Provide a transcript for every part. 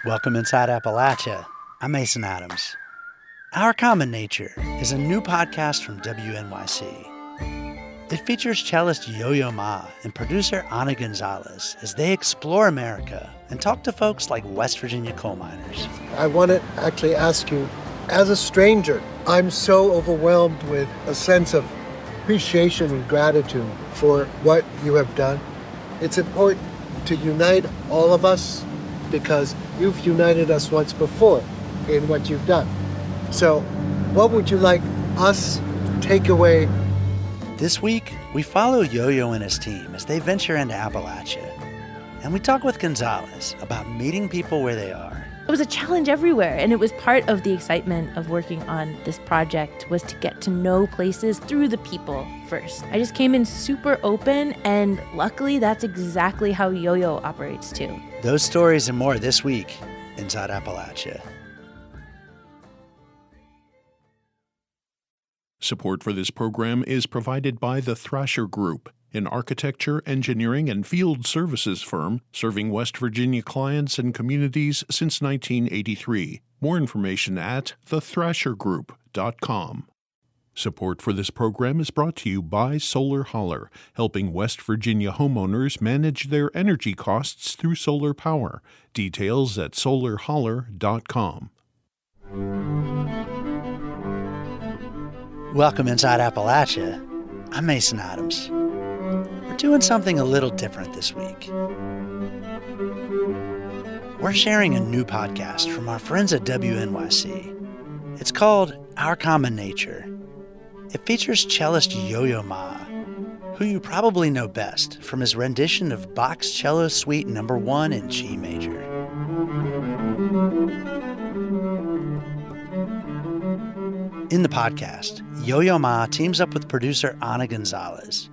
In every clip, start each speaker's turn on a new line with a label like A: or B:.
A: Welcome inside Appalachia. I'm Mason Adams. Our Common Nature is a new podcast from WNYC. It features cellist Yo-Yo Ma and producer Ana Gonzalez as they explore America and talk to folks like West Virginia coal miners.
B: I want to actually ask you, as a stranger, I'm so overwhelmed with a sense of appreciation and gratitude for what you have done. It's important to unite all of us because you've united us once before in what you've done. So what would you like us to take away?
A: This week, we follow Yo-Yo and his team as they venture into Appalachia. And we talk with Gonzalez about meeting people where they are.
C: It was a challenge everywhere, and it was part of the excitement of working on this project was to get to know places through the people first. I just came in super open, and luckily that's exactly how Yo-Yo operates too.
A: Those stories and more this week inside Appalachia.
D: Support for this program is provided by the Thrasher Group, an architecture, engineering, and field services firm serving West Virginia clients and communities since 1983. More information at thethrashergroup.com. Support for this program is brought to you by Solar Holler, helping West Virginia homeowners manage their energy costs through solar power. Details at solarholler.com.
A: Welcome inside Appalachia. I'm Mason Adams. We're doing something a little different this week. We're sharing a new podcast from our friends at WNYC. It's called Our Common Nature. It features cellist Yo-Yo Ma, who you probably know best from his rendition of Bach's Cello Suite No. 1 in G major. In the podcast, Yo-Yo Ma teams up with producer Ana Gonzalez.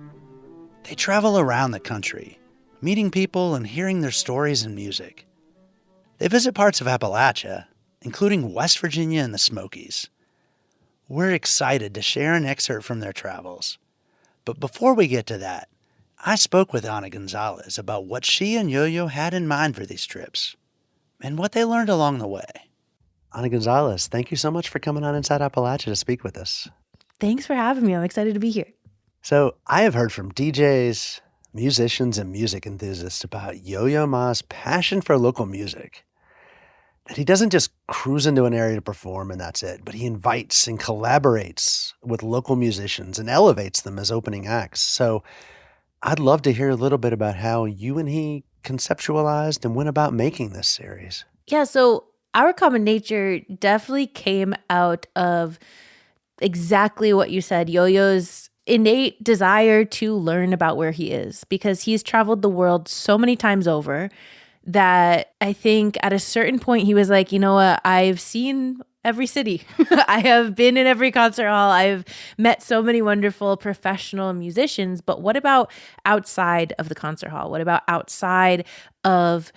A: They travel around the country, meeting people and hearing their stories and music. They visit parts of Appalachia, including West Virginia and the Smokies. We're excited to share an excerpt from their travels. But before we get to that, I spoke with Ana Gonzalez about what she and Yo-Yo had in mind for these trips and what they learned along the way. Ana Gonzalez, thank you so much for coming on Inside Appalachia to speak with us.
C: Thanks for having me. I'm excited to be here.
A: So I have heard from DJs, musicians, and music enthusiasts about Yo-Yo Ma's passion for local music. That he doesn't just cruise into an area to perform and that's it, but he invites and collaborates with local musicians and elevates them as opening acts. So I'd love to hear a little bit about how you and he conceptualized and went about making this series.
C: Yeah, so Our Common Nature definitely came out of exactly what you said, Yo-Yo's innate desire to learn about where he is, because he's traveled the world so many times over that I think at a certain point he was like, you know what, I've seen every city. I have been in every concert hall. I've met so many wonderful professional musicians, but what about outside of the concert hall? What about outside of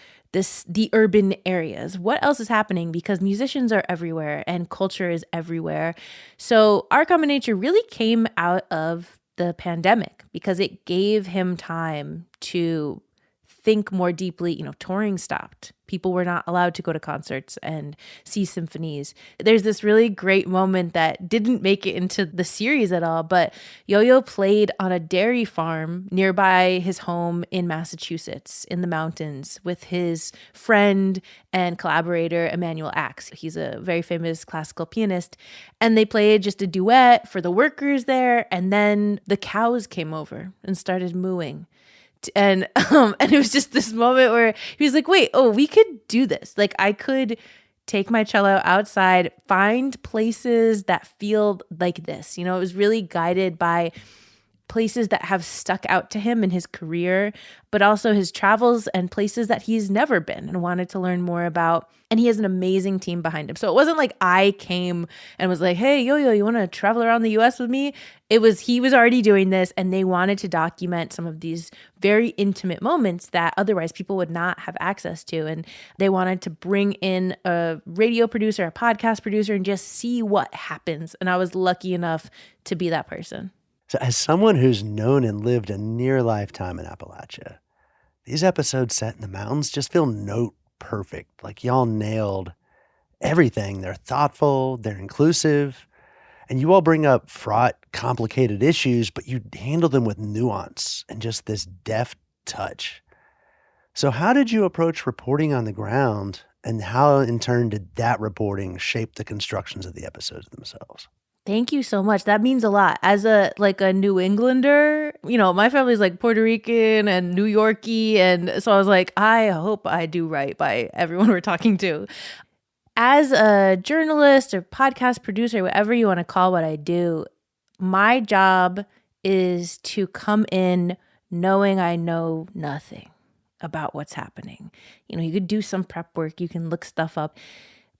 C: the urban areas? What else is happening? Because musicians are everywhere and culture is everywhere. So Our Common Nature really came out of the pandemic because it gave him time to think more deeply. Touring stopped. People were not allowed to go to concerts and see symphonies. There's this really great moment that didn't make it into the series at all, but Yo-Yo played on a dairy farm nearby his home in Massachusetts in the mountains with his friend and collaborator, Emmanuel Axe. He's a very famous classical pianist. And they played just a duet for the workers there. And then the cows came over and started mooing. And it was just this moment where he was like, wait, we could do this. Like I could take my cello outside, find places that feel like this. It was really guided by places that have stuck out to him in his career, but also his travels and places that he's never been and wanted to learn more about. And he has an amazing team behind him. So it wasn't like I came and was like, hey, Yo-Yo, you want to travel around the US with me? It was, he was already doing this and they wanted to document some of these very intimate moments that otherwise people would not have access to. And they wanted to bring in a radio producer, a podcast producer, and just see what happens. And I was lucky enough to be that person.
A: So as someone who's known and lived a near lifetime in Appalachia, these episodes set in the mountains just feel perfect. Like y'all nailed everything. They're thoughtful, they're inclusive, and you all bring up fraught, complicated issues, but you handle them with nuance and just this deft touch. So how did you approach reporting on the ground, and how in turn did that reporting shape the constructions of the episodes themselves?
C: Thank you so much. That means a lot. As a New Englander, my family's like Puerto Rican and New Yorkie, and so I was like, I hope I do right by everyone we're talking to. As a journalist or podcast producer, whatever you want to call what I do, my job is to come in knowing I know nothing about what's happening. You could do some prep work, you can look stuff up,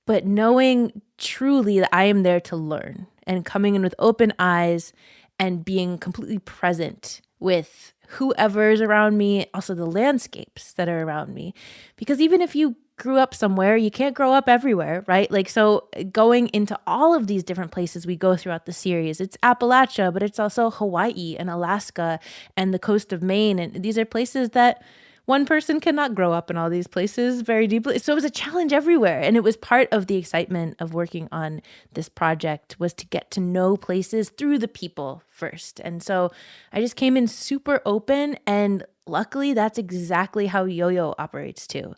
C: but knowing truly that I am there to learn and coming in with open eyes and being completely present with whoever is around me, also the landscapes that are around me. Because even if you grew up somewhere, you can't grow up everywhere, right? So going into all of these different places we go throughout the series, it's Appalachia, but it's also Hawaii and Alaska and the coast of Maine. And these are places that one person cannot grow up in all these places very deeply. So it was a challenge everywhere. And it was part of the excitement of working on this project, was to get to know places through the people first. And so I just came in super open, and luckily that's exactly how Yo-Yo operates too.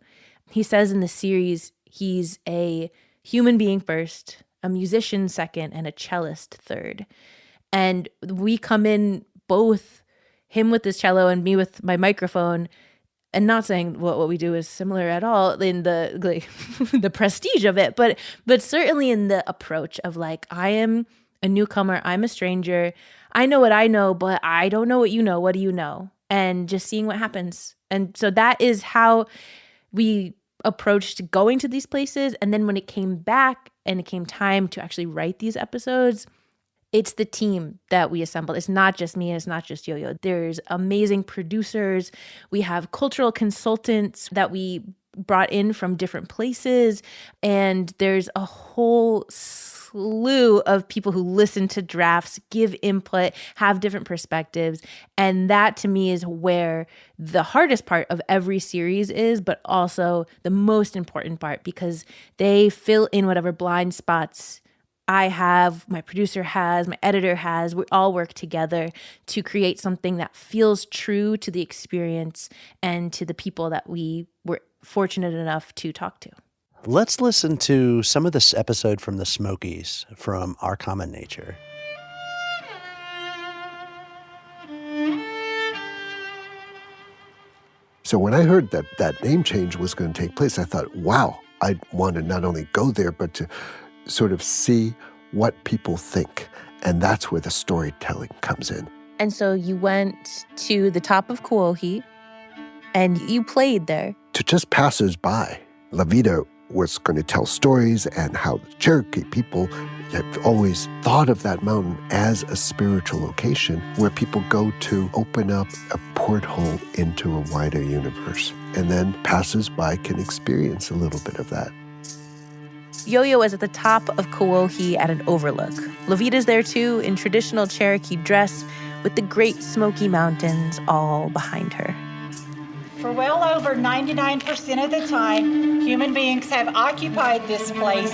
C: He says in the series, he's a human being first, a musician second, and a cellist third. And we come in, both him with his cello and me with my microphone, and not saying what we do is similar at all in the the prestige of it, but certainly in the approach of I am a newcomer, I'm a stranger, I know what I know, but I don't know what you know. What do you know? And just seeing what happens. And so that is how we approached going to these places. And then when it came back and it came time to actually write these episodes, it's the team that we assembled. It's not just me, it's not just Yo-Yo. There's amazing producers. We have cultural consultants that we brought in from different places. And there's a whole slew of people who listen to drafts, give input, have different perspectives. And that to me is where the hardest part of every series is, but also the most important part, because they fill in whatever blind spots I have, my producer has, my editor has. We all work together to create something that feels true to the experience and to the people that we were fortunate enough to talk to.
A: Let's listen to some of this episode from the Smokies from Our Common Nature.
B: So when I heard that name change was going to take place, I thought, wow, I want to not only go there, but to sort of see what people think. And that's where the storytelling comes in.
C: And so you went to the top of Kauai and you played there.
B: To just passers-by, La Vida was going to tell stories, and how the Cherokee people have always thought of that mountain as a spiritual location where people go to open up a porthole into a wider universe. And then passers-by can experience a little bit of that.
C: Yo-Yo was at the top of Kauai at an overlook. La Vida's there too, in traditional Cherokee dress, with the Great Smoky Mountains all behind her.
E: For well over 99% of the time, human beings have occupied this place.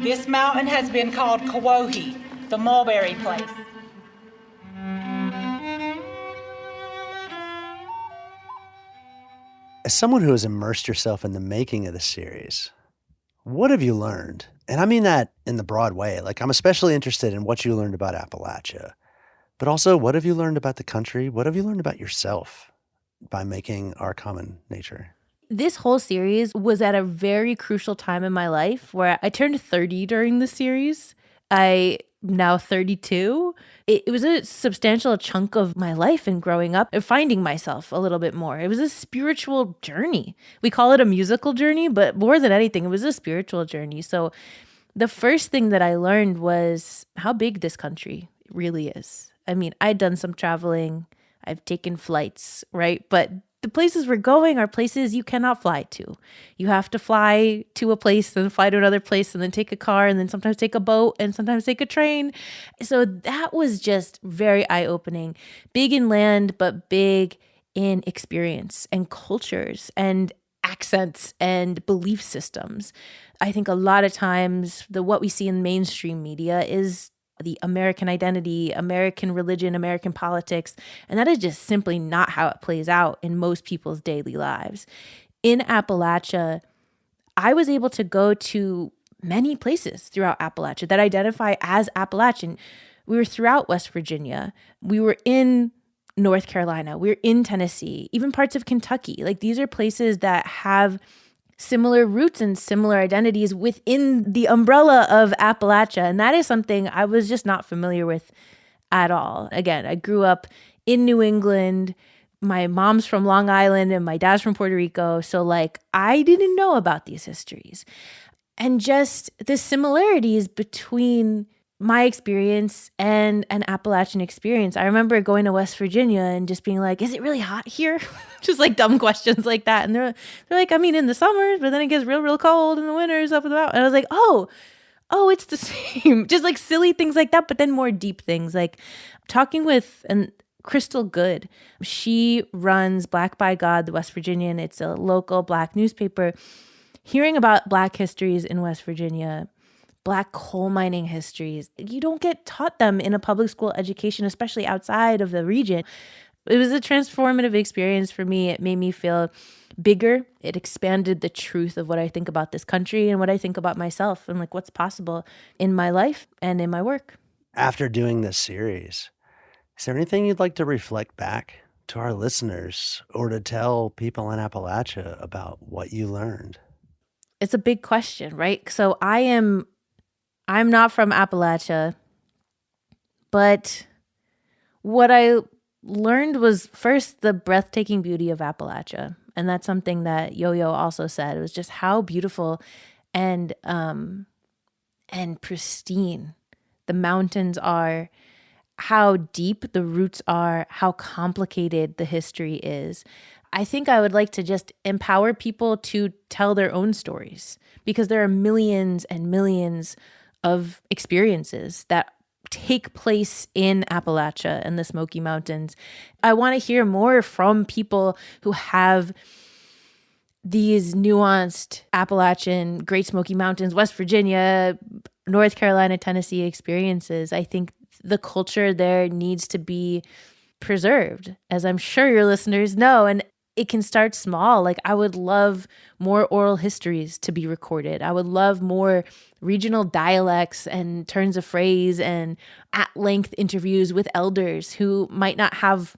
E: This mountain has been called Kauai, the mulberry place.
A: As someone who has immersed yourself in the making of the series, what have you learned? And I mean that in the broad way. I'm especially interested in what you learned about Appalachia, but also what have you learned about the country? What have you learned about yourself by making Our Common Nature?
C: This whole series was at a very crucial time in my life where I turned 30 during the series. I now 32. It was a substantial chunk of my life in growing up and finding myself a little bit more. It was a spiritual journey. We call it a musical journey, but more than anything, it was a spiritual journey. So the first thing that I learned was how big this country really is. I mean, I'd done some traveling. I've taken flights, right? But the places we're going are places you cannot fly to. You have to fly to a place, then fly to another place, and then take a car, and then sometimes take a boat, and sometimes take a train. So that was just very eye-opening. Big in land, but big in experience and cultures. And accents and belief systems. I think a lot of times what we see in mainstream media is the American identity, American religion, American politics, and that is just simply not how it plays out in most people's daily lives. In Appalachia, I was able to go to many places throughout Appalachia that identify as Appalachian. We were throughout West Virginia. We were in North Carolina. We were in Tennessee, even parts of Kentucky. Like, these are places that have similar roots and similar identities within the umbrella of Appalachia. And that is something I was just not familiar with at all. Again, I grew up in New England. My mom's from Long Island and my dad's from Puerto Rico. So like, I didn't know about these histories. And just the similarities between my experience and an Appalachian experience. I remember going to West Virginia and just being like, is it really hot here? Just like dumb questions like that. And they're like, I mean, in the summers, but then it gets real cold in the winters up in the mountain. And I was like, oh, it's the same. Just like silly things like that, but then more deep things. Like talking with Crystal Good. She runs Black by God, the West Virginian. It's a local Black newspaper. Hearing about Black histories in West Virginia, Black coal mining histories, you don't get taught them in a public school education, especially outside of the region. It was a transformative experience for me. It made me feel bigger. It expanded the truth of what I think about this country and what I think about myself and like what's possible in my life and in my work.
A: After doing this series, is there anything you'd like to reflect back to our listeners or to tell people in Appalachia about what you learned?
C: It's a big question, right? So I'm not from Appalachia, but what I learned was first the breathtaking beauty of Appalachia. And that's something that Yo-Yo also said. It was just how beautiful and pristine the mountains are, how deep the roots are, how complicated the history is. I think I would like to just empower people to tell their own stories because there are millions and millions of experiences that take place in Appalachia and the Smoky Mountains. I want to hear more from people who have these nuanced Appalachian, Great Smoky Mountains, West Virginia, North Carolina, Tennessee experiences. I think the culture there needs to be preserved, as I'm sure your listeners know. And it can start small. Like, I would love more oral histories to be recorded. I would love more regional dialects and turns of phrase and at-length interviews with elders who might not have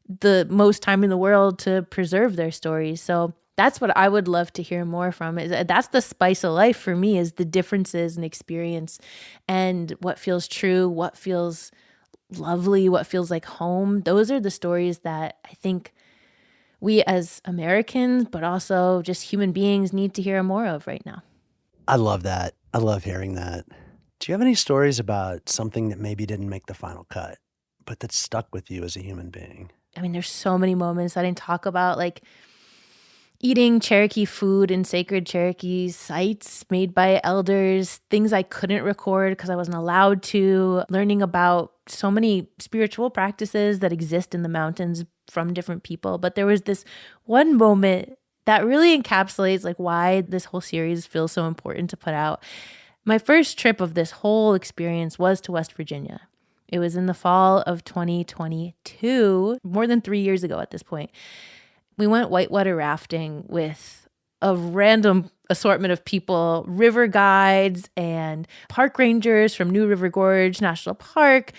C: the most time in the world to preserve their stories. So that's what I would love to hear more from. That's the spice of life for me, is the differences in experience and what feels true, what feels lovely, what feels like home. Those are the stories that I think we as Americans, but also just human beings, need to hear more of right now.
A: I love that. I love hearing that. Do you have any stories about something that maybe didn't make the final cut, but that stuck with you as a human being?
C: I mean, there's so many moments I didn't talk about, like eating Cherokee food in sacred Cherokee sites made by elders, things I couldn't record because I wasn't allowed to, learning about so many spiritual practices that exist in the mountains from different people. But there was this one moment that really encapsulates like why this whole series feels so important to put out. My first trip of this whole experience was to West Virginia. It was in the fall of 2022, more than 3 years ago at this point. We went whitewater rafting with a random assortment of people, river guides and park rangers from New River Gorge National Park,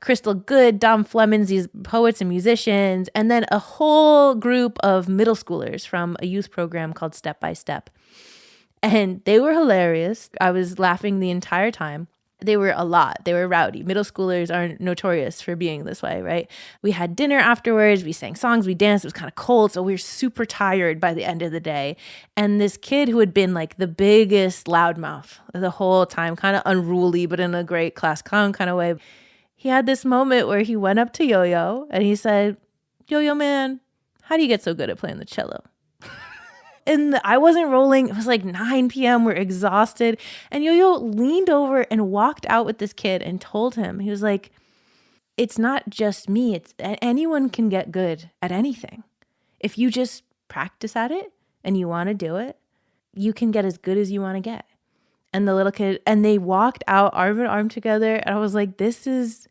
C: Crystal Good, Dom Flemons, these poets and musicians, and then a whole group of middle schoolers from a youth program called Step by Step. And they were hilarious. I was laughing the entire time. They were a lot. They were rowdy. Middle schoolers are notorious for being this way, right? We had dinner afterwards. We sang songs. We danced. It was kind of cold, so we were super tired by the end of the day. And this kid who had been like the biggest loudmouth the whole time, kind of unruly, but in a great class clown kind of way, he had this moment where he went up to Yo-Yo and he said, "Yo-Yo, man, how do you get so good at playing the cello?" And I wasn't rolling. It was like 9 p.m. We're exhausted. And Yo-Yo leaned over and walked out with this kid and told him, he was like, "It's not just me. It's anyone can get good at anything if you just practice at it and you want to do it, you can get as good as you want to get. And the little kid, and they walked out arm in arm together. And I was like, this is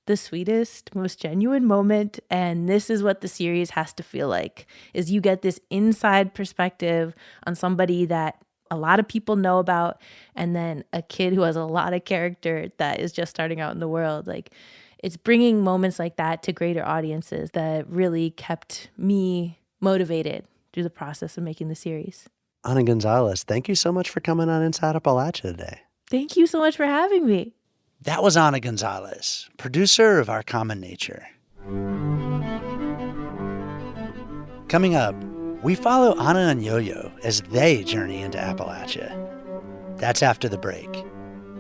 C: the sweetest, most genuine moment. And this is what the series has to feel like, is you get this inside perspective on somebody that a lot of people know about, and then a kid who has a lot of character that is just starting out in the world. Like, it's bringing moments like that to greater audiences that really kept me motivated through the process of making the series.
A: Ana Gonzalez, thank you so much for coming on Inside Appalachia today.
C: Thank you so much for having me.
A: That was Ana Gonzalez, producer of Our Common Nature. Coming up, we follow Ana and Yo-Yo as they journey into Appalachia. That's after the break.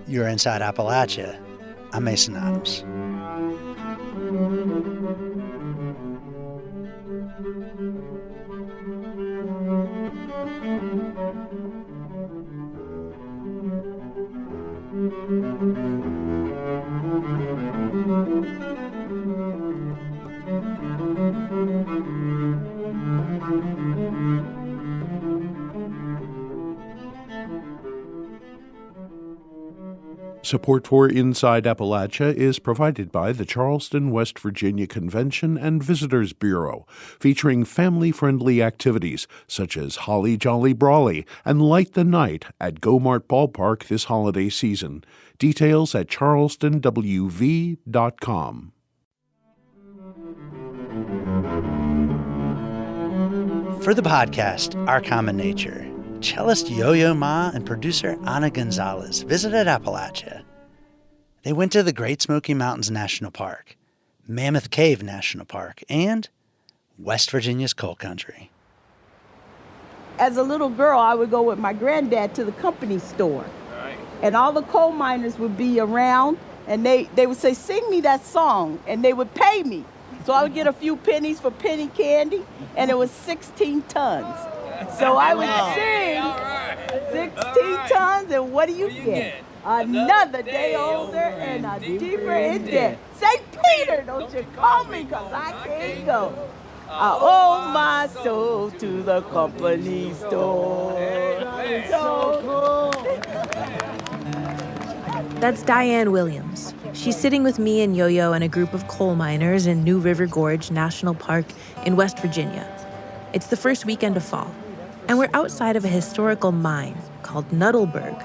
A: You're Inside Appalachia. I'm Mason Adams.
D: Support for Inside Appalachia is provided by the Charleston, West Virginia Convention and Visitors Bureau, featuring family-friendly activities such as Holly Jolly Brawley and Light the Night at Go-Mart Ballpark this holiday season. Details at charlestonwv.com.
A: For the podcast, Our Common Nature, cellist Yo-Yo Ma and producer Ana Gonzalez visited Appalachia. They went to the Great Smoky Mountains National Park, Mammoth Cave National Park, and West Virginia's coal country.
F: As a little girl, I would go with my granddad to the company store. Right. And all the coal miners would be around, and they would say, sing me that song, and they would pay me. So I would get a few pennies for penny candy, and it was 16 tons. So I would sing 16 tons, and what do you get? Another day older and a deeper in debt. St. Peter, don't you call me, because I can't go. I owe my soul to the company store. So cool.
C: That's Diane Williams. She's sitting with me and Yo-Yo and a group of coal miners in New River Gorge National Park in West Virginia. It's the first weekend of fall, and we're outside of a historical mine called Nuttleburg.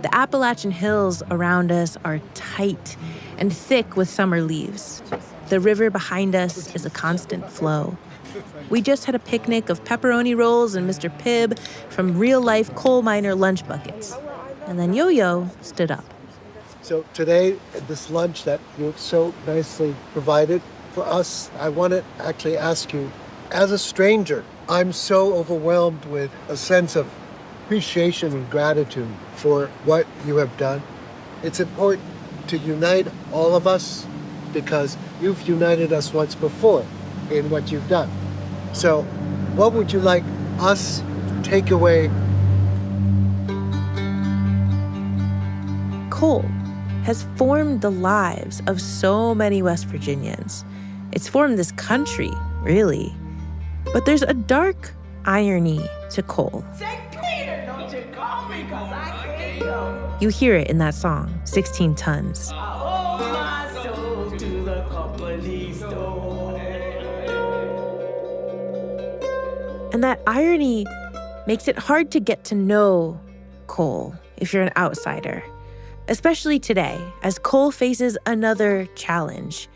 C: The Appalachian hills around us are tight and thick with summer leaves. The river behind us is a constant flow. We just had a picnic of pepperoni rolls and Mr. Pibb from real-life coal miner lunch buckets. And then Yo-Yo stood up.
B: So today, this lunch that you so nicely provided for us, I want to actually ask you, as a stranger, I'm so overwhelmed with a sense of appreciation and gratitude for what you have done. It's important to unite all of us because you've united us once before in what you've done. So what would you like us to take away?
C: Coal has formed the lives of so many West Virginians. It's formed this country, really. But there's a dark irony to coal.
F: St. Peter, don't you call me, because I can't go.
C: You hear it in that song, 16 Tons.
F: I owe my soul to the company store.
C: And that irony makes it hard to get to know coal if you're an outsider, especially today as coal faces another challenge.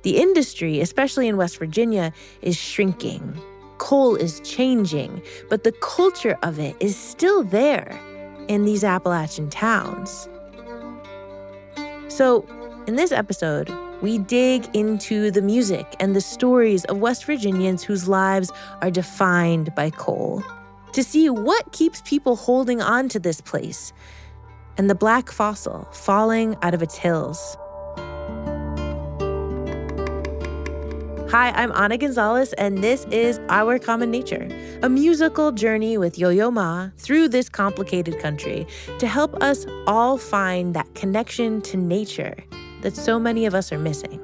C: The industry, especially in West Virginia, is shrinking. Coal is changing, but the culture of it is still there in these Appalachian towns. So, in this episode, we dig into the music and the stories of West Virginians whose lives are defined by coal, to see what keeps people holding on to this place and the black fossil falling out of its hills. Hi, I'm Ana Gonzalez, and this is Our Common Nature, a musical journey with Yo-Yo Ma through this complicated country to help us all find that connection to nature that so many of us are missing.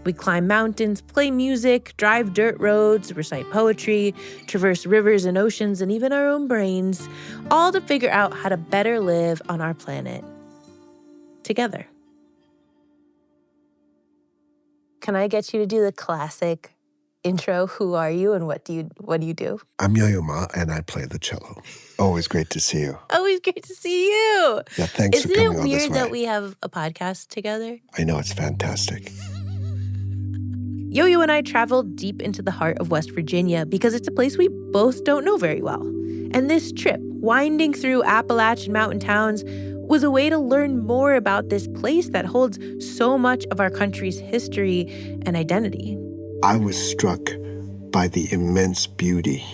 C: We'd climb mountains, play music, drive dirt roads, recite poetry, traverse rivers and oceans, and even our own brains, all to figure out how to better live on our planet. Together. Can I get you to do the classic intro? Who are you and what do you do?
G: I'm Yo-Yo Ma, and I play the cello. Always great to see you.
C: Always great to see you.
G: Yeah, thanks for
C: Isn't
G: coming
C: it
G: all this
C: weird
G: way.
C: that we have a podcast together?
G: I know, it's fantastic.
C: Yo-Yo and I traveled deep into the heart of West Virginia because it's a place we both don't know very well. And this trip, winding through Appalachian mountain towns, was a way to learn more about this place that holds so much of our country's history and identity.
G: I was struck by the immense beauty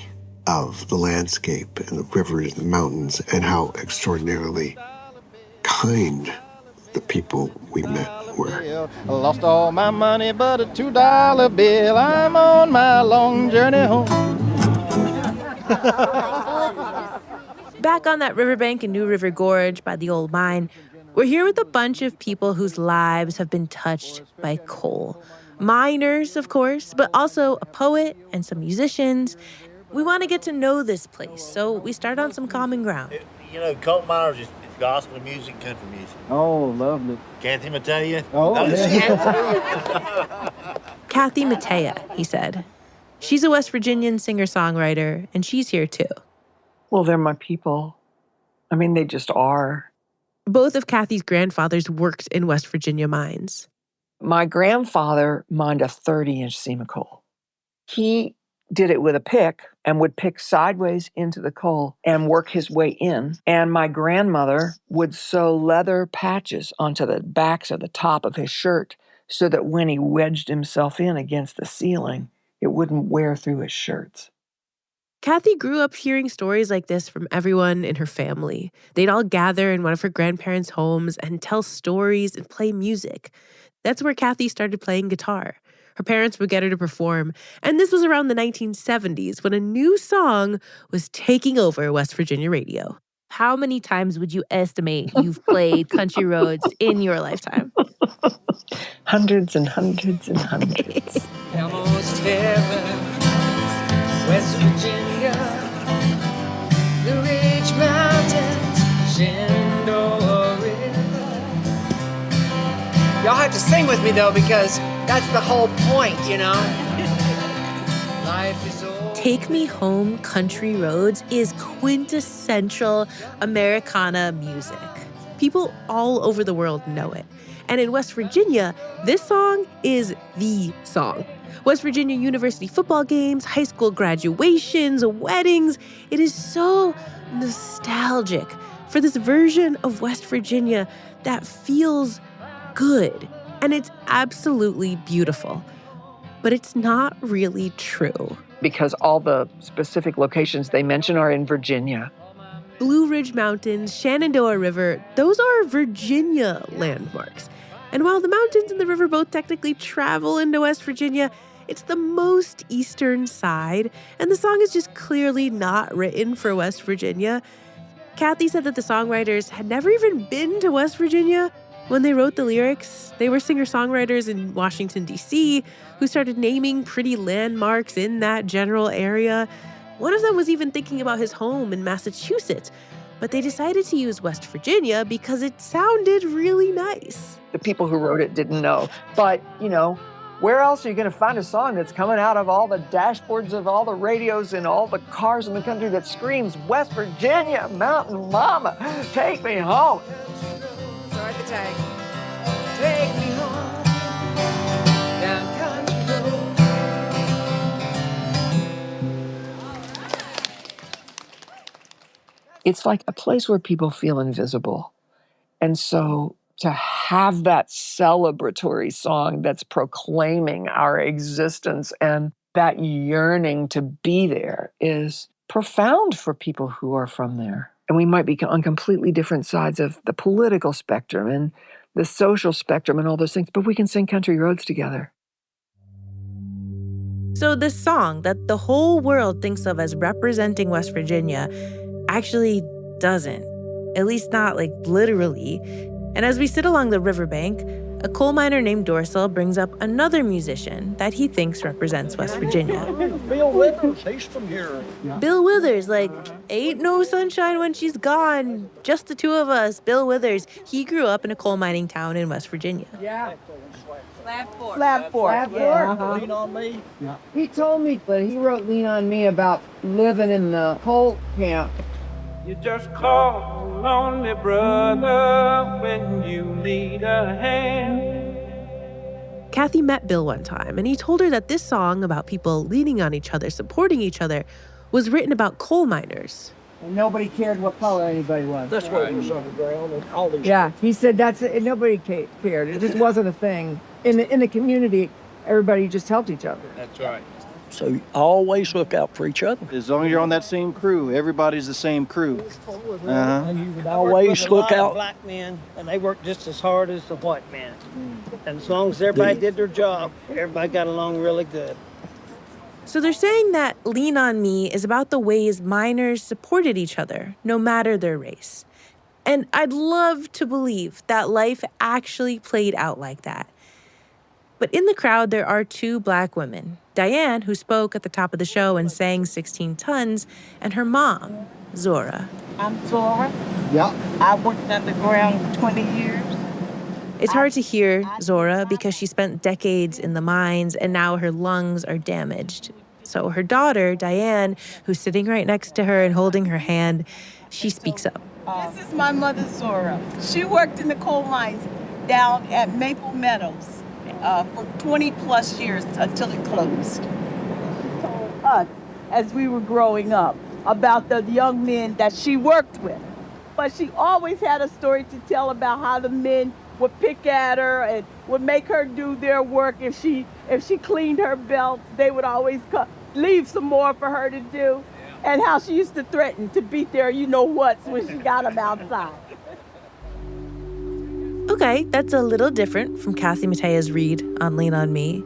G: of the landscape and the rivers and the mountains and how extraordinarily kind the people we met were.
H: I lost all my money but a $2 bill. I'm on my long journey home.
C: Back on that riverbank in New River Gorge by the old mine, we're here with a bunch of people whose lives have been touched by coal. Miners, of course, but also a poet and some musicians. We want to get to know this place, so we start on some common ground.
I: Coal miners is gospel music, country music.
H: Oh, lovely.
I: Kathy Mattea.
H: Oh,
C: Kathy Mattea, he said. She's a West Virginian singer-songwriter, and she's here too.
J: Well, they're my people. I mean, they just are.
C: Both of Kathy's grandfathers worked in West Virginia mines.
J: My grandfather mined a 30-inch seam of coal. He did it with a pick and would pick sideways into the coal and work his way in. And my grandmother would sew leather patches onto the backs of the top of his shirt so that when he wedged himself in against the ceiling, it wouldn't wear through his shirts.
C: Kathy grew up hearing stories like this from everyone in her family. They'd all gather in one of her grandparents' homes and tell stories and play music. That's where Kathy started playing guitar. Her parents would get her to perform, and this was around the 1970s when a new song was taking over West Virginia radio. How many times would you estimate you've played Country Roads in your lifetime?
J: Hundreds and hundreds and hundreds.
K: Almost heaven, West Virginia, the Ridge Mountains, Shenandoah River. Y'all have to sing with me though, because that's the whole point, Life is old.
C: Take Me Home, Country Roads is quintessential Americana music. People all over the world know it. And in West Virginia, this song is the song. West Virginia University football games, high school graduations, weddings. It is so nostalgic for this version of West Virginia that feels good. And it's absolutely beautiful. But it's not really true.
J: Because all the specific locations they mention are in Virginia.
C: Blue Ridge Mountains, Shenandoah River, those are Virginia landmarks. And while the mountains and the river both technically travel into West Virginia, it's the most eastern side, and the song is just clearly not written for West Virginia. Kathy said that the songwriters had never even been to West Virginia when they wrote the lyrics. They were singer-songwriters in Washington, D.C., who started naming pretty landmarks in that general area. One of them was even thinking about his home in Massachusetts, but they decided to use West Virginia because it sounded really nice.
J: The people who wrote it didn't know. But, where else are you going to find a song that's coming out of all the dashboards of all the radios and all the cars in the country that screams, West Virginia, Mountain Mama, take me home?
K: Start the tag. Take me home, down country road.
J: It's like a place where people feel invisible. And so to have that celebratory song that's proclaiming our existence and that yearning to be there is profound for people who are from there. And we might be on completely different sides of the political spectrum and the social spectrum and all those things, but we can sing Country Roads together.
C: So this song that the whole world thinks of as representing West Virginia actually doesn't, at least not like literally. And as we sit along the riverbank, a coal miner named Dorsal brings up another musician that he thinks represents West Virginia.
H: Bill Withers, he's from here.
C: Bill Withers, like, ain't no sunshine when she's gone. Just the two of us. Bill Withers, he grew up in a coal mining town in West Virginia.
F: Yeah.
K: Slab
F: Yeah.
H: Lean on me.
J: Yeah. He told me, but he wrote Lean on Me about living in the coal camp.
L: You just call a lonely brother when you need a hand.
C: Kathy met Bill one time, and he told her that this song about people leaning on each other, supporting each other, was written about coal miners.
J: And nobody cared what color anybody was.
H: That's why it was underground and all these.
J: Yeah, he said that's it. Nobody cared. It just wasn't a thing. In the community, everybody just helped each other.
I: That's right.
H: So you always look out for each other. As long as you're on that same crew, everybody's the same crew. And you would always look out.
M: Black men, and they worked just as hard as the white men. And as long as everybody did their job, everybody got along really good.
C: So they're saying that Lean on Me is about the ways miners supported each other, no matter their race. And I'd love to believe that life actually played out like that. But in the crowd, there are two Black women. Diane, who spoke at the top of the show and sang 16 Tons, and her mom, Zora.
F: I'm Zora.
B: Yeah.
F: I worked underground 20 years.
C: It's hard to hear Zora because she spent decades in the mines and now her lungs are damaged. So her daughter, Diane, who's sitting right next to her and holding her hand, she speaks up.
F: This is my mother, Zora. She worked in the coal mines down at Maple Meadows for 20 plus years until it closed. She told us as we were growing up about the young men that she worked with. But she always had a story to tell about how the men would pick at her and would make her do their work. If she cleaned her belts, they would always leave some more for her to do. And how she used to threaten to beat their you-know-whats when she got them outside.
C: Okay, that's a little different from Kathy Matea's read on Lean on Me.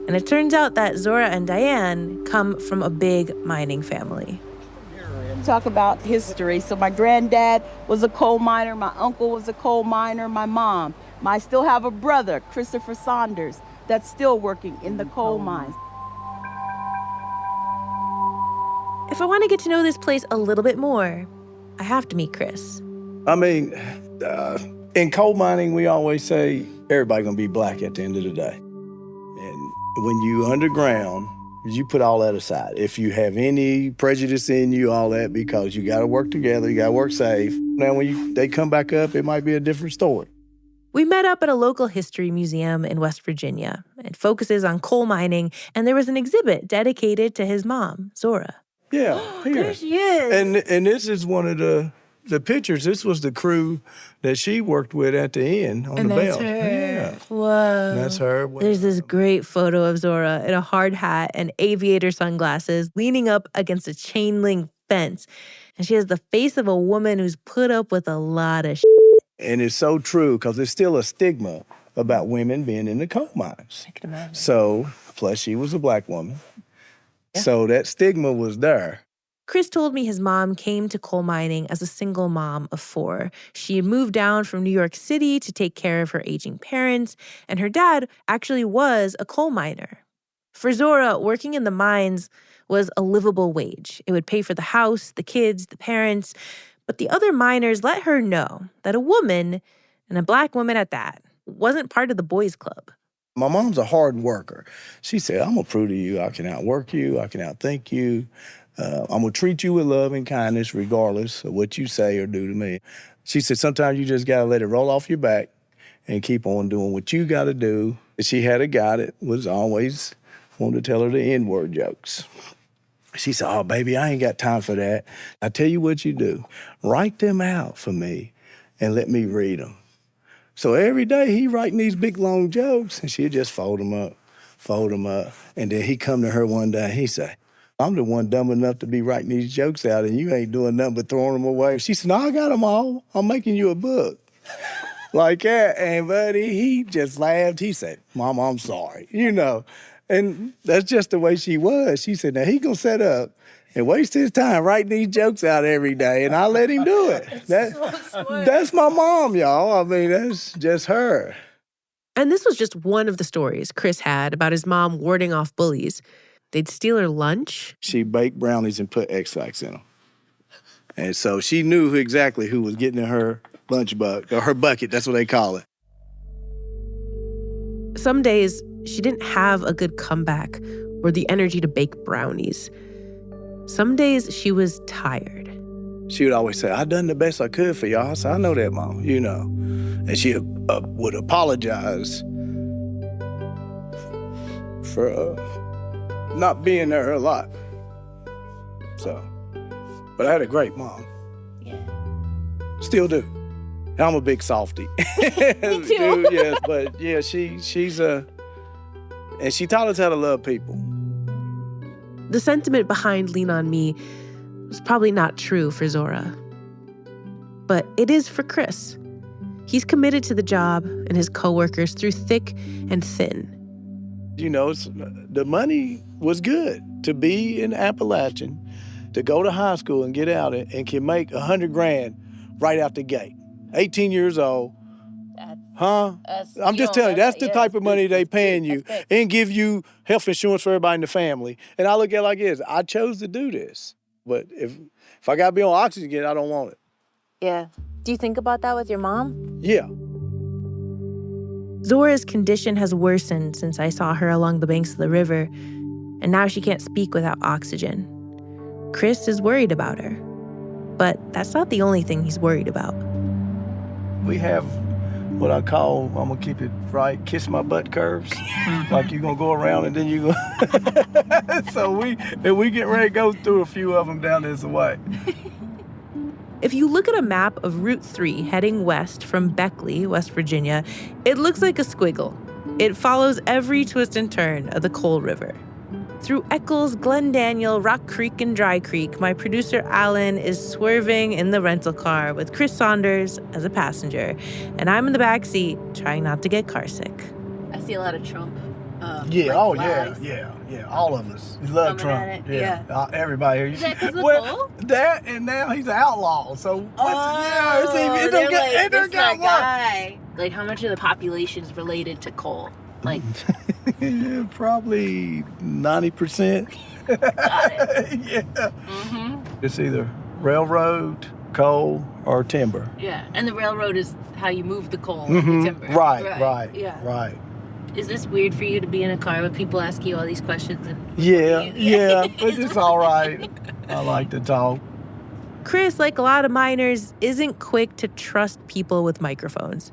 C: And it turns out that Zora and Diane come from a big mining family.
F: Talk about history. So my granddad was a coal miner, my uncle was a coal miner, my mom. I still have a brother, Christopher Saunders, that's still working in the coal mines.
C: If I want to get to know this place a little bit more, I have to meet Chris.
N: I mean, in coal mining, we always say everybody's gonna be Black at the end of the day. And when you underground, you put all that aside. If you have any prejudice in you, all that, because you gotta work together, you gotta work safe. Now, when they come back up, it might be a different story.
C: We met up at a local history museum in West Virginia. It focuses on coal mining, and there was an exhibit dedicated to his mom, Zora.
N: Yeah, here.
C: There she is.
N: And this is one of the pictures. This was the crew that she worked with at the end on
C: And
N: the
C: that's
N: belt.
C: her.
N: Yeah.
C: Whoa.
N: That's her.
C: There's this great photo of Zora in a hard hat and aviator sunglasses leaning up against a chain link fence. And she has the face of a woman who's put up with a lot of shit.
N: And it's so true because there's still a stigma about women being in the coal mines.
C: I can imagine.
N: So, plus she was a Black woman. Yeah. So that stigma was there.
C: Chris told me his mom came to coal mining as a single mom of 4. She had moved down from New York City to take care of her aging parents, and her dad actually was a coal miner. For Zora, working in the mines was a livable wage. It would pay for the house, the kids, the parents. But the other miners let her know that a woman, and a Black woman at that, wasn't part of the boys' club.
N: My mom's a hard worker. She said, I'm going to prove to you I can outwork you, I can outthink you. I'm going to treat you with love and kindness regardless of what you say or do to me. She said, sometimes you just got to let it roll off your back and keep on doing what you got to do. She had a guy that was always wanted to tell her the N-word jokes. She said, oh, baby, I ain't got time for that. I tell you what you do. Write them out for me and let me read them. So every day he writing these big, long jokes, and she'd just fold them up. And then he come to her one day, he say, I'm the one dumb enough to be writing these jokes out, and you ain't doing nothing but throwing them away. She said, no, I got them all. I'm making you a book. Like that. And buddy, he just laughed. He said, Mom, I'm sorry, And that's just the way she was. She said, now he gonna set up and waste his time writing these jokes out every day, and I'll let him do it. That's my mom, y'all. I mean, that's just her.
O: And this was just one of the stories Chris had about his mom warding off bullies. They'd steal her lunch.
N: She baked brownies and put X-Lax in them. And so she knew exactly who was getting in her lunch bucket, or her bucket, that's what they call it.
O: Some days, she didn't have a good comeback or the energy to bake brownies. Some days, she was tired.
N: She would always say, I done the best I could for y'all. I said, I know that, Mom, you know. And she would apologize for not being there a lot. So, but I had a great mom.
C: Yeah.
N: Still do. And I'm a big softie.
C: Me too.
N: Dude, yes, but yeah, she's and she taught us how to love people.
O: The sentiment behind Lean On Me was probably not true for Zora. But it is for Chris. He's committed to the job and his coworkers through thick and thin.
N: You know, the money was good to be in Appalachian, to go to high school and get out and can make $100,000 right out the gate. 18 years old. I'm just telling you, that's the type of money they paying you and give you health insurance for everybody in the family. And I look at it like this, I chose to do this. But if I got to be on oxygen again, I don't want it.
C: Yeah. Do you think about that with your mom?
N: Yeah.
C: Zora's condition has worsened since I saw her along the banks of the river, and now she can't speak without oxygen. Chris is worried about her, but that's not the only thing he's worried about.
N: We have what I call, I'm going to keep it right, kiss my butt curves. Like you're going to go around and then you go. So we get ready to go through a few of them down this way.
C: If you look at a map of Route 3 heading west from Beckley, West Virginia, it looks like a squiggle. It follows every twist and turn of the Coal River. Through Eccles, Glen Daniel, Rock Creek, and Dry Creek, my producer Alan is swerving in the rental car with Chris Saunders as a passenger, and I'm in the back seat trying not to get carsick.
P: I see a lot of Trump.
N: Yeah, all of us. We love Trump. Yeah. Everybody here.
P: Is that because of Cole?
N: That, and now he's an outlaw, so it don't got
P: worse. Like, how much of the population is related to coal? Like,
N: probably 90%.
P: Got it.
N: Yeah.
P: Mm-hmm.
N: It's either railroad, coal, or timber.
P: Yeah, and the railroad is how you move the coal
N: Mm-hmm.
P: and the timber.
N: Right.
P: Yeah.
N: Right.
P: Is this weird for you to be in a car with people ask you all these questions?
N: Yeah, but it's all right. I like to talk.
C: Chris, like a lot of miners, isn't quick to trust people with microphones.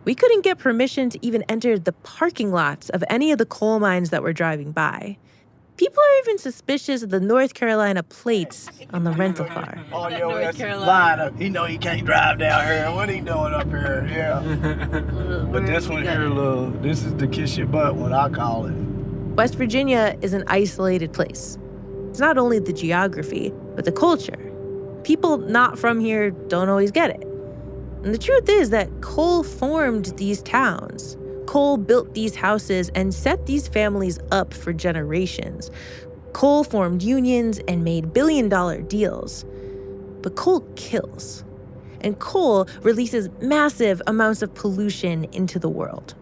C: We couldn't get permission to even enter the parking lots of any of the coal mines that we're driving by. People are even suspicious of the North Carolina plates on the rental car.
N: Oh, yo, that's Carolina. He know he can't drive down here. What he doing up here? Yeah. But this one here, this is the kiss your butt one, I call it.
C: West Virginia is an isolated place. It's not only the geography, but the culture. People not from here don't always get it. And the truth is that coal formed these towns. Coal built these houses and set these families up for generations. Coal formed unions and made billion-dollar deals. But coal kills. And coal releases massive amounts of pollution into the world.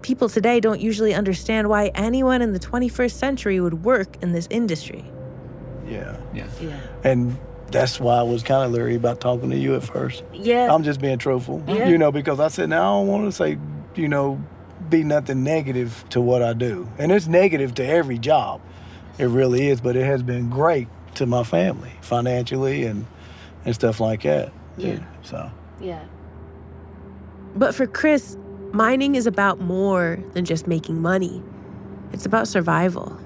C: People today don't usually understand why anyone in the 21st century would work in this industry.
N: Yeah. And that's why I was kind of leery about talking to you at first.
C: Yeah.
N: I'm just being truthful.
C: Yeah.
N: Because I said, now I don't want to say, be nothing negative to what I do. And it's negative to every job. It really is, but it has been great to my family, financially and stuff like that.
C: Yeah.
N: So.
P: Yeah.
C: But for Chris, mining is about more than just making money. It's about survival.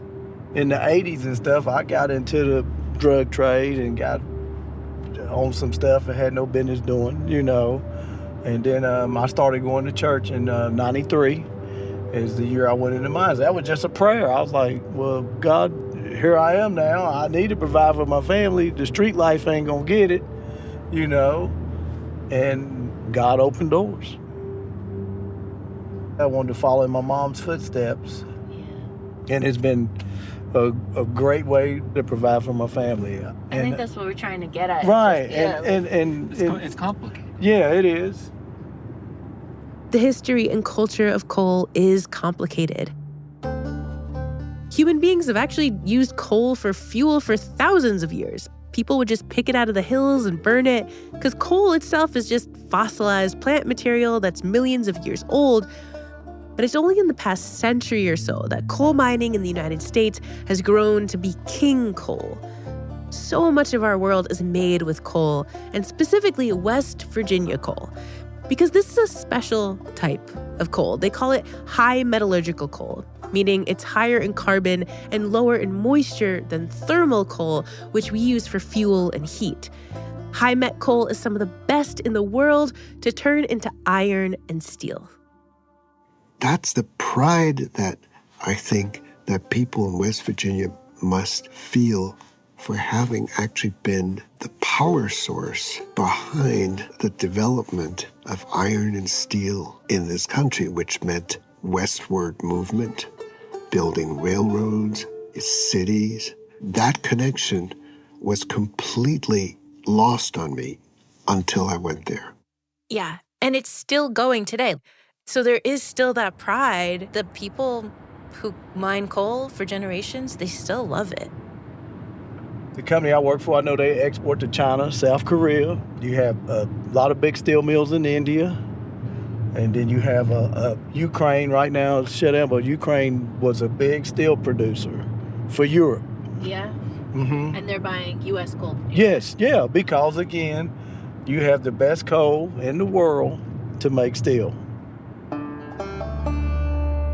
N: In the 80s and stuff, I got into the drug trade and got on some stuff I had no business doing, And then I started going to church in 93 is the year I went into mines. That was just a prayer. I was like, well, God, here I am now. I need to provide for my family. The street life ain't gonna get it, And God opened doors. I wanted to follow in my mom's footsteps.
P: Yeah.
N: And it's been a great way to provide for my family.
P: I think that's what we're trying to get at.
N: Right.
P: Yeah.
N: And
Q: it's complicated.
N: Yeah, it is.
O: the history and culture of coal is complicated. Human beings have actually used coal for fuel for thousands of years. People would just pick it out of the hills and burn it, because coal itself is just fossilized plant material that's millions of years old. But it's only in the past century or so that coal mining in the United States has grown to be king coal. So much of our world is made with coal, and specifically West Virginia coal, because this is a special type of coal. They call it high metallurgical coal, meaning it's higher in carbon and lower in moisture than thermal coal, which we use for fuel and heat. High met coal is some of the best in the world to turn into iron and steel.
G: That's the pride that I think that people in West Virginia must feel for having actually been the power source behind the development of iron and steel in this country, which meant westward movement, building railroads, cities. That connection was completely lost on me until I went there.
O: Yeah, and it's still going today. So there is still that pride. The people who mine coal for generations, they still love it.
H: The company I work for, I know they export to China, South Korea. You have a lot of big steel mills in India. And then you have Ukraine right now, shut down, but Ukraine was a big steel producer for Europe.
P: Yeah?
H: Mm-hmm.
P: And they're buying U.S. coal.
H: Yes, yeah, because again, you have the best coal in the world to make steel.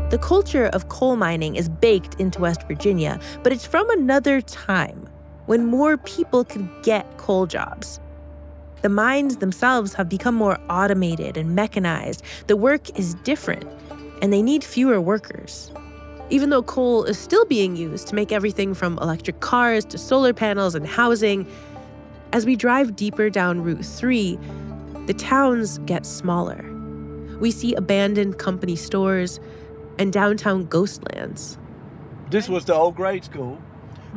C: The culture of coal mining is baked into West Virginia, but it's from another time, when more people could get coal jobs. The mines themselves have become more automated and mechanized. The work is different, and they need fewer workers. Even though coal is still being used to make everything from electric cars to solar panels and housing, as we drive deeper down Route 3, the towns get smaller. We see abandoned company stores and downtown ghostlands.
H: This was the old grade school.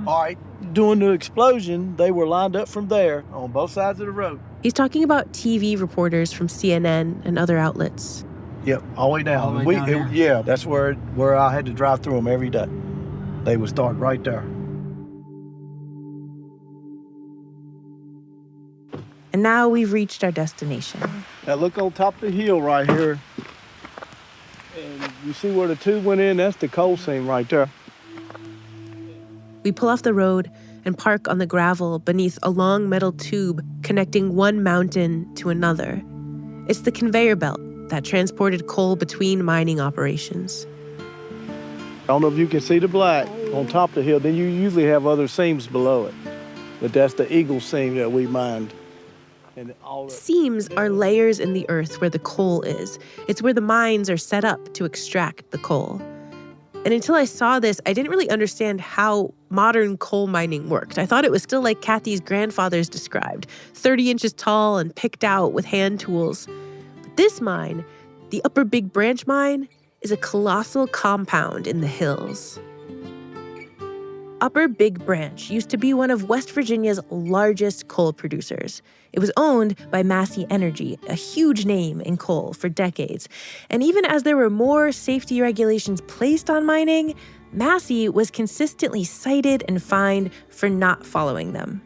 H: All right, during the explosion, they were lined up from there on both sides of the road.
O: He's talking about TV reporters from CNN and other outlets.
H: Yep, all the way down.
M: All the way down here.
H: Yeah, that's where I had to drive through them every day. They would start right there.
C: And now we've reached our destination.
H: Now look on top of the hill right here. And you see where the tube went in? That's the coal seam right there.
O: We pull off the road and park on the gravel beneath a long metal tube connecting one mountain to another. It's the conveyor belt that transported coal between mining operations.
H: I don't know if you can see the black on top of the hill. Then you usually have other seams below it. But that's the eagle seam that we mined. And
O: Seams are layers in the earth where the coal is. It's where the mines are set up to extract the coal. And until I saw this, I didn't really understand how modern coal mining worked. I thought it was still like Kathy's grandfathers described, 30 inches tall and picked out with hand tools. But this mine, the Upper Big Branch mine, is a colossal compound in the hills. Upper Big Branch used to be one of West Virginia's largest coal producers. It was owned by Massey Energy, a huge name in coal for decades. And even as there were more safety regulations placed on mining, Massey was consistently cited and fined for not following them.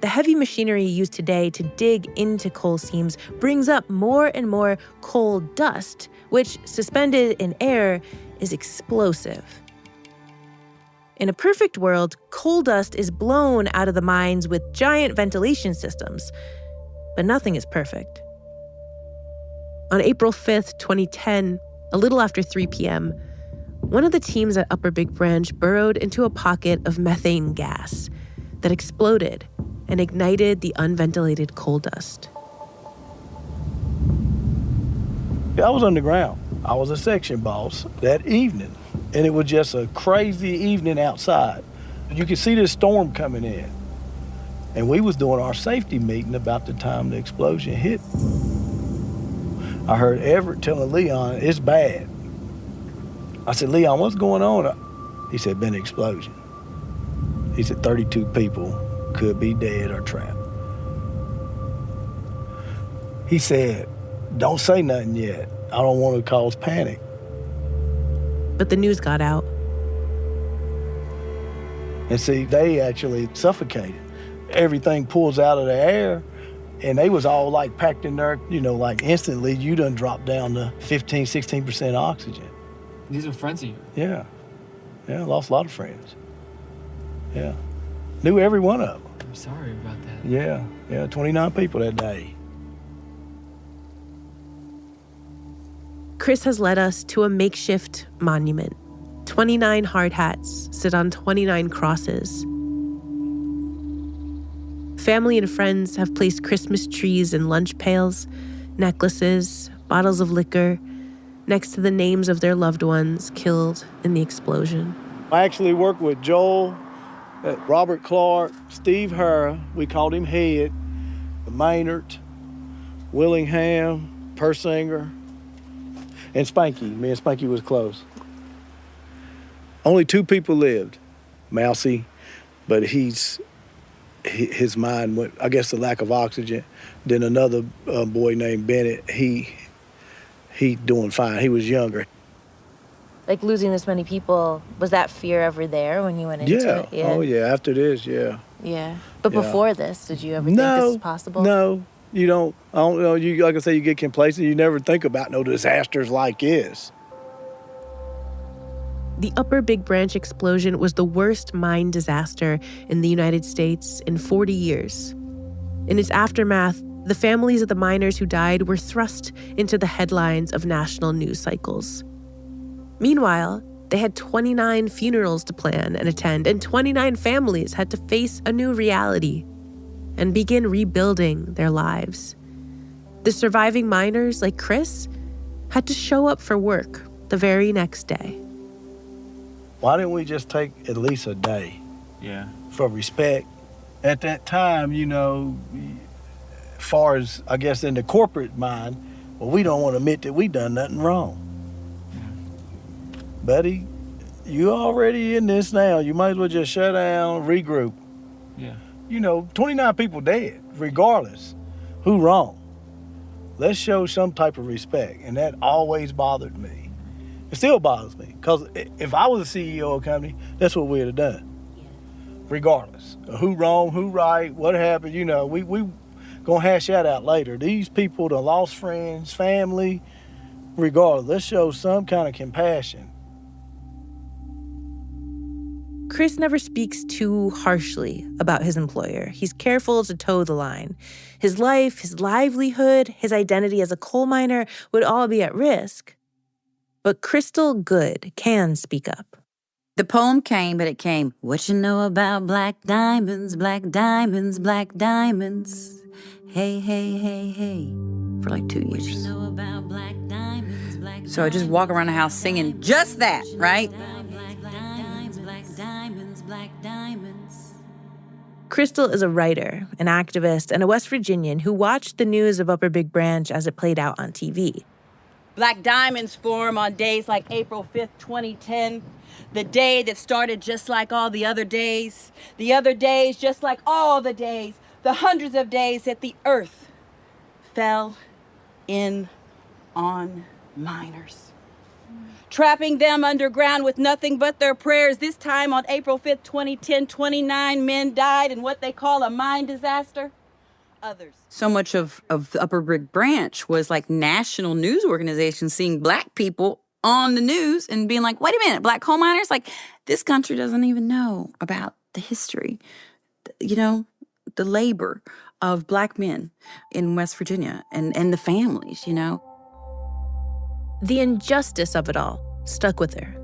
O: The heavy machinery used today to dig into coal seams brings up more and more coal dust, which, suspended in air, is explosive. In a perfect world, coal dust is blown out of the mines with giant ventilation systems. But nothing is perfect. On April 5th, 2010, a little after 3 p.m., one of the teams at Upper Big Branch burrowed into a pocket of methane gas that exploded and ignited the unventilated coal dust.
H: I was underground. I was a section boss that evening. And it was just a crazy evening outside. You could see this storm coming in. And we was doing our safety meeting about the time the explosion hit. I heard Everett telling Leon, it's bad. I said, Leon, what's going on? He said, been an explosion. He said 32 people could be dead or trapped. He said, don't say nothing yet. I don't want to cause panic.
O: But the news got out.
H: And see, they actually suffocated. Everything pulls out of the air, and they was all like packed in there, like instantly you done dropped down to 15, 16% oxygen.
Q: These are friends of yours?
H: Yeah. Yeah, I lost a lot of friends. Yeah. Knew every one of them.
Q: I'm sorry about that.
H: Yeah, 29 people that day.
O: Chris has led us to a makeshift monument. 29 hard hats sit on 29 crosses. Family and friends have placed Christmas trees and lunch pails, necklaces, bottles of liquor, next to the names of their loved ones killed in the explosion.
H: I actually worked with Joel, Robert Clark, Steve Hara, we called him Head, Maynard, Willingham, Persinger, and Spanky. Me and Spanky was close. Only 2 people lived, Mousy, but his mind went, I guess, the lack of oxygen. Then another boy named Bennett, he doing fine. He was younger.
C: Like losing this many people, was that fear ever there when you went into it?
H: Yeah. Oh, yeah. After this, yeah.
C: Yeah. But
H: Yeah.
C: before this, did you ever think this was possible?
H: No, you don't. I don't know. You, like I say, you get complacent. You never think about no disasters like this.
O: The Upper Big Branch explosion was the worst mine disaster in the United States in 40 years. In its aftermath, the families of the miners who died were thrust into the headlines of national news cycles. Meanwhile, they had 29 funerals to plan and attend, and 29 families had to face a new reality and begin rebuilding their lives. The surviving miners, like Chris, had to show up for work the very next day.
H: Why didn't we just take at least a day?
Q: Yeah.
H: For respect. At that time, as far as, I guess, in the corporate mind, well, we don't want to admit that we done nothing wrong. Yeah. Buddy, you already in this now. You might as well just shut down, regroup.
Q: Yeah.
H: 29 people dead, regardless. Who wrong? Let's show some type of respect. And that always bothered me. It still bothers me, because if I was a CEO of a company, that's what we'd have done. Regardless of who wrong, who right, what happened, we gonna hash that out later. These people that lost friends, family, regardless, let's show some kind of compassion.
C: Chris never speaks too harshly about his employer. He's careful to toe the line. His life, his livelihood, his identity as a coal miner would all be at risk. But Crystal Good can speak up.
R: The poem came, but it came, what you know about black diamonds, black diamonds, black diamonds. Hey, hey, hey, hey, for like 2 years. What you know about black diamonds, black diamonds. So I just walk around the house singing just that, right? Black diamonds, black diamonds, black diamonds.
C: Crystal is a writer, an activist, and a West Virginian who watched the news of Upper Big Branch as it played out on TV.
S: Black diamonds form on days like April 5th, 2010, the day that started just like all the other days just like all the days, the hundreds of days that the earth fell in on miners, trapping them underground with nothing but their prayers. This time on April 5th, 2010, 29 men died in what they call a mine disaster. Others.
R: So much of the Upper Big Branch was like national news organizations seeing black people on the news and being like, wait a minute, black coal miners? Like, this country doesn't even know about the history, the labor of black men in West Virginia and the families,
C: The injustice of it all stuck with her.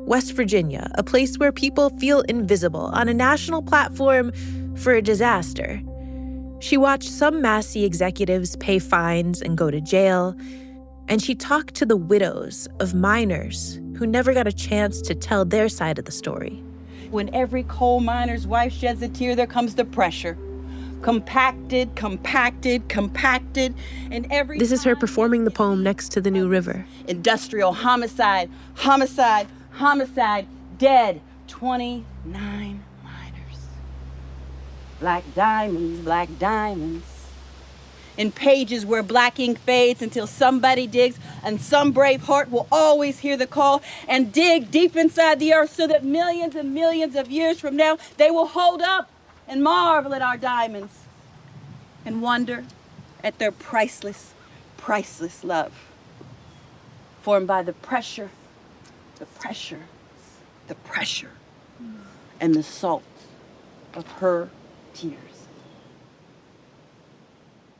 C: West Virginia, a place where people feel invisible on a national platform for a disaster. She watched some Massey executives pay fines and go to jail, and she talked to the widows of miners who never got a chance to tell their side of the story.
S: When every coal miner's wife sheds a tear, there comes the pressure. Compacted, and every...
O: This is her performing the poem next to the New River.
S: Industrial homicide, dead, 29 miners. Black diamonds, in pages where black ink fades until somebody digs, and some brave heart will always hear the call and dig deep inside the earth so that millions and millions of years from now, they will hold up and marvel at our diamonds and wonder at their priceless, priceless love, formed by the pressure, and the salt of her tears.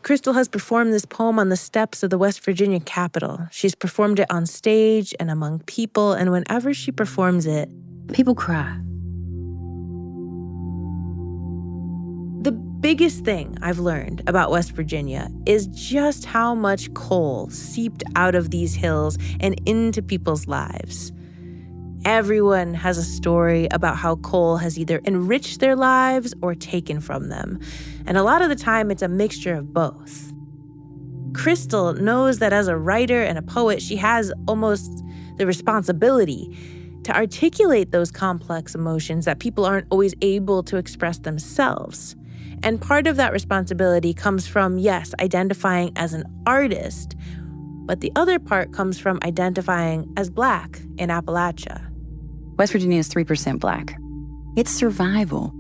O: Crystal has performed this poem on the steps of the West Virginia Capitol. She's performed it on stage and among people, and whenever she performs it,
R: people cry.
O: The biggest thing I've learned about West Virginia is just how much coal seeped out of these hills and into people's lives. Everyone has a story about how coal has either enriched their lives or taken from them. And a lot of the time, it's a mixture of both. Crystal knows that as a writer and a poet, she has almost the responsibility to articulate those complex emotions that people aren't always able to express themselves. And part of that responsibility comes from, yes, identifying as an artist, but the other part comes from identifying as Black in Appalachia.
R: West Virginia is 3% Black. It's survival.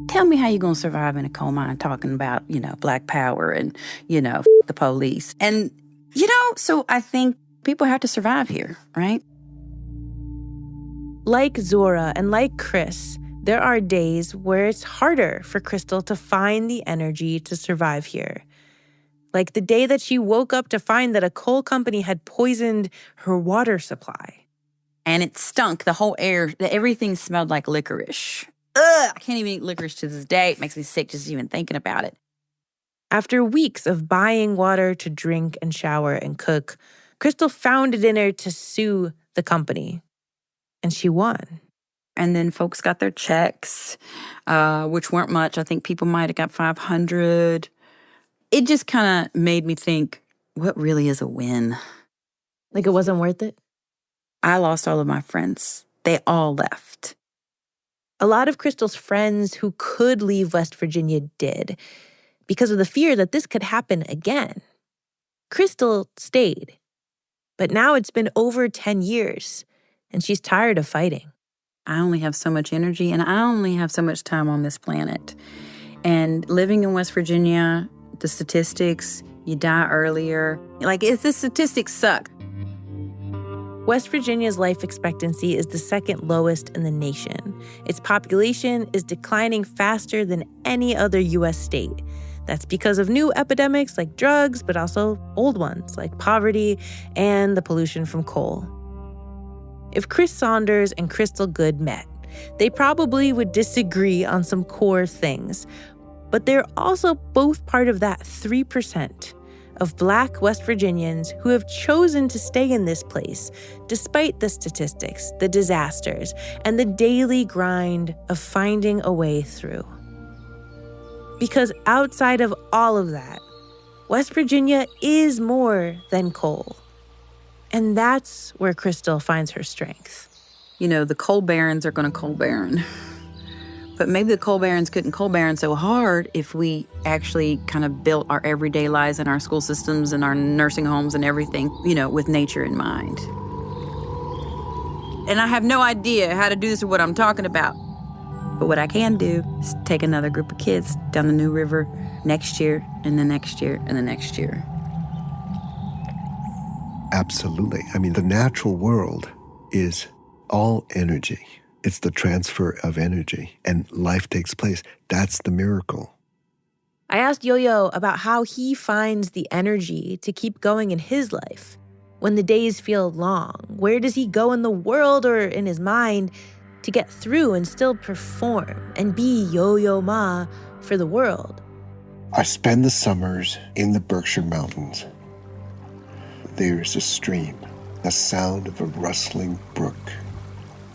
R: Tell me how you're going to survive in a coal mine talking about, Black power and, the police. And, so I think people have to survive here, right?
O: Like Zora and like Chris, there are days where it's harder for Crystal to find the energy to survive here. Like the day that she woke up to find that a coal company had poisoned her water supply.
R: And it stunk, the whole air, everything smelled like licorice. Ugh, I can't even eat licorice to this day. It makes me sick just even thinking about it.
O: After weeks of buying water to drink and shower and cook, Crystal found it in her to sue the company. And she won.
R: And then folks got their checks, which weren't much. I think people might have got $500. It just kind of made me think, what really is a win?
O: Like it wasn't worth it?
R: I lost all of my friends. They all left.
O: A lot of Crystal's friends who could leave West Virginia did, because of the fear that this could happen again. Crystal stayed. But now it's been over 10 years, and she's tired of fighting.
R: I only have so much energy, and I only have so much time on this planet. And living in West Virginia, the statistics, you die earlier. The statistics suck.
O: West Virginia's life expectancy is the second lowest in the nation. Its population is declining faster than any other U.S. state. That's because of new epidemics like drugs, but also old ones like poverty and the pollution from coal. If Chris Saunders and Crystal Good met, they probably would disagree on some core things. But they're also both part of that 3% of Black West Virginians who have chosen to stay in this place, despite the statistics, the disasters, and the daily grind of finding a way through. Because outside of all of that, West Virginia is more than coal. And that's where Crystal finds her strength.
R: The coal barons are going to coal baron. But maybe the coal barons couldn't coal baron so hard if we actually kind of built our everyday lives and our school systems and our nursing homes and everything, with nature in mind. And I have no idea how to do this or what I'm talking about. But what I can do is take another group of kids down the New River next year and the next year and the next year.
G: Absolutely. The natural world is all energy. It's the transfer of energy, and life takes place. That's the miracle.
O: I asked Yo-Yo about how he finds the energy to keep going in his life. When the days feel long, where does he go in the world or in his mind to get through and still perform and be Yo-Yo Ma for the world?
G: I spend the summers in the Berkshire Mountains. There's a stream. The sound of a rustling brook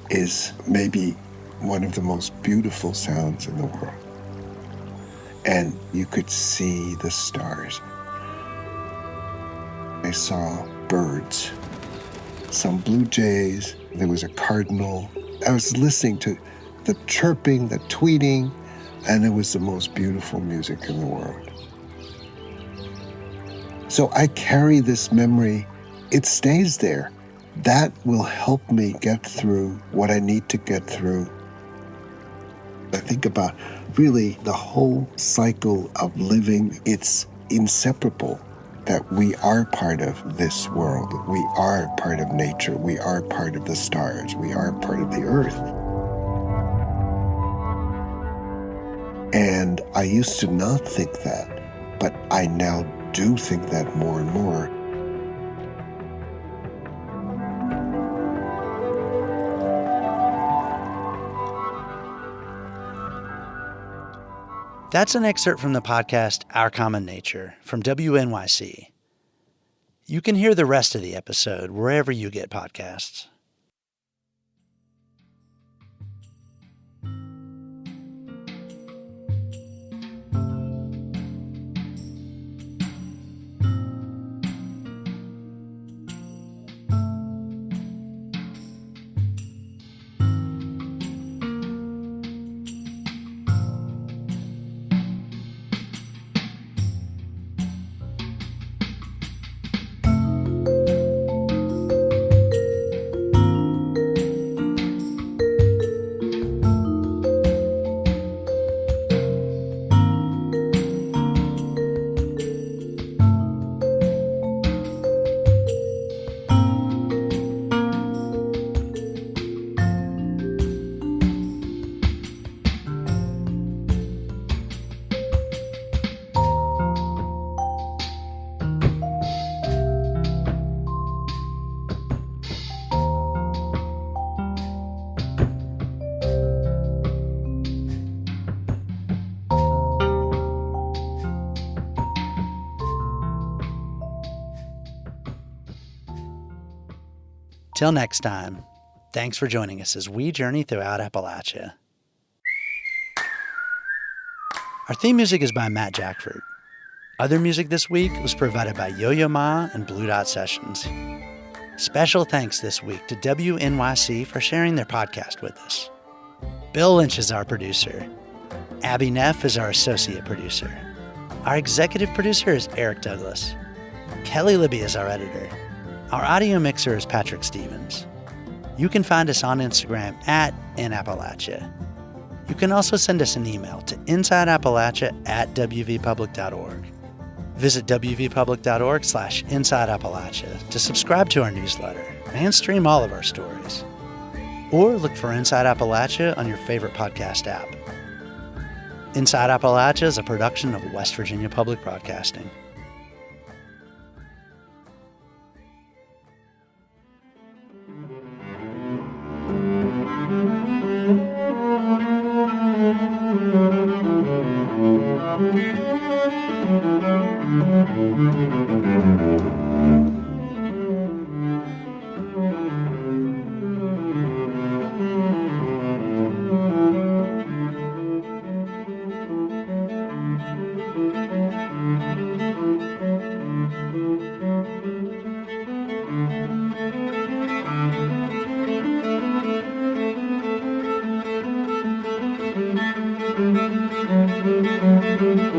G: is maybe one of the most beautiful sounds in the world. And you could see the stars. I saw birds, some blue jays, there was a cardinal. I was listening to the chirping, the tweeting, and it was the most beautiful music in the world. So I carry this memory. It stays there. That will help me get through what I need to get through. I think about really the whole cycle of living. It's inseparable that we are part of this world. We are part of nature. We are part of the stars. We are part of the earth. And I used to not think that, but I now do think that more and more.
A: That's an excerpt from the podcast Our Common Nature from WNYC. You can hear the rest of the episode wherever you get podcasts. Till next time, thanks for joining us as we journey throughout Appalachia. Our theme music is by Matt Jackford. Other music this week was provided by Yo-Yo Ma and Blue Dot Sessions. Special thanks this week to WNYC for sharing their podcast with us. Bill Lynch is our producer. Abby Neff is our associate producer. Our executive producer is Eric Douglas. Kelly Libby is our editor. Our audio mixer is Patrick Stevens. You can find us on Instagram @inappalachia. You can also send us an email to insideappalachia@wvpublic.org. Visit wvpublic.org/insideappalachia to subscribe to our newsletter and stream all of our stories. Or look for Inside Appalachia on your favorite podcast app. Inside Appalachia is a production of West Virginia Public Broadcasting.
L: Thank you.